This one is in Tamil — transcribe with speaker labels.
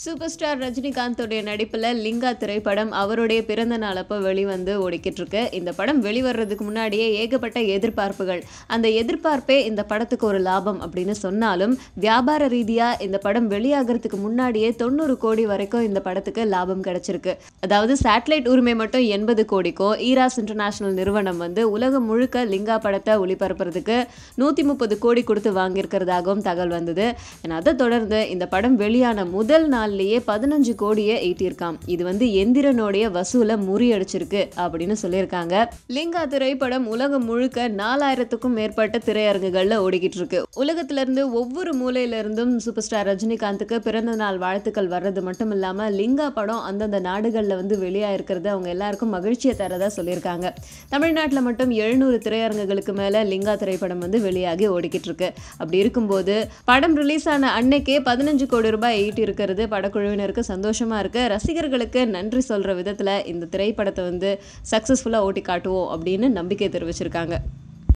Speaker 1: சூப்பர் ஸ்டார் ரஜினிகாந்தோடைய நடிப்பில் லிங்கா திரைப்படம் அவருடைய பிறந்த நாள் அப்போ வெளிவந்து ஓடிக்கிட்டு இருக்கு. இந்த படம் வெளிவரதுக்கு முன்னாடியே ஏகப்பட்ட எதிர்பார்ப்புகள். அந்த எதிர்பார்ப்பே இந்த படத்துக்கு ஒரு லாபம் அப்படின்னு சொன்னாலும், வியாபார ரீதியாக இந்த படம் வெளியாகிறதுக்கு முன்னாடியே 90 கோடி வரைக்கும் இந்த படத்துக்கு லாபம் கிடைச்சிருக்கு. அதாவது சேட்டலைட் உரிமை மட்டும் 80 கோடிக்கோ, ஈராஸ் இன்டர்நேஷனல் நிறுவனம் வந்து உலகம் முழுக்க லிங்கா படத்தை ஒளிபரப்புறதுக்கு 130 கோடி கொடுத்து வாங்கியிருக்கிறதாகவும் தகவல் வந்தது. அதை தொடர்ந்து இந்த படம் வெளியான முதல் நாள் 15 கோடியை ஈட்டியிருக்காம். இது வந்து எந்திரனுடைய வசூலை முறியடிச்சிருக்கு அப்படின்னு சொல்லியிருக்காங்க. லிங்கா திரைப்படம் உலகம் முழுக்க 4000க்கும் மேற்பட்ட திரையரங்குகள்ல ஓடிக்கிட்டு இருக்கு. உலகத்துல இருந்து ஒவ்வொரு மூலையில இருந்தும் சூப்பர் ஸ்டார் ரஜினிகாந்துக்கு பிறந்த நாள் வாழ்த்துக்கள் வர்றது மட்டும் இல்லாம லிங்கா படம் அந்தந்த நாடுகள்ல வந்து வெளியாயிருக்கிறது அவங்க எல்லாருக்கும் மகிழ்ச்சியை தரதா சொல்லியிருக்காங்க. தமிழ்நாட்டில் மட்டும் 700 திரையரங்குகளுக்கு மேல லிங்கா திரைப்படம் வந்து வெளியாகி ஓடிக்கிட்டு இருக்கு. அப்படி இருக்கும்போது படம் ரிலீஸ் ஆன அன்னைக்கே 15 கோடி ரூபாய் ஈட்டி இருக்கிறது படக்குழுவினருக்கு சந்தோஷமா இருக்கு. ரசிகர்களுக்கு நன்றி சொல்ற விதத்துல இந்த திரைப்படத்தை வந்து சக்சஸ்ஃபுல்லா ஓட்டி காட்டுவோம் அப்படின்னு நம்பிக்கை தெரிவிச்சிருக்காங்க.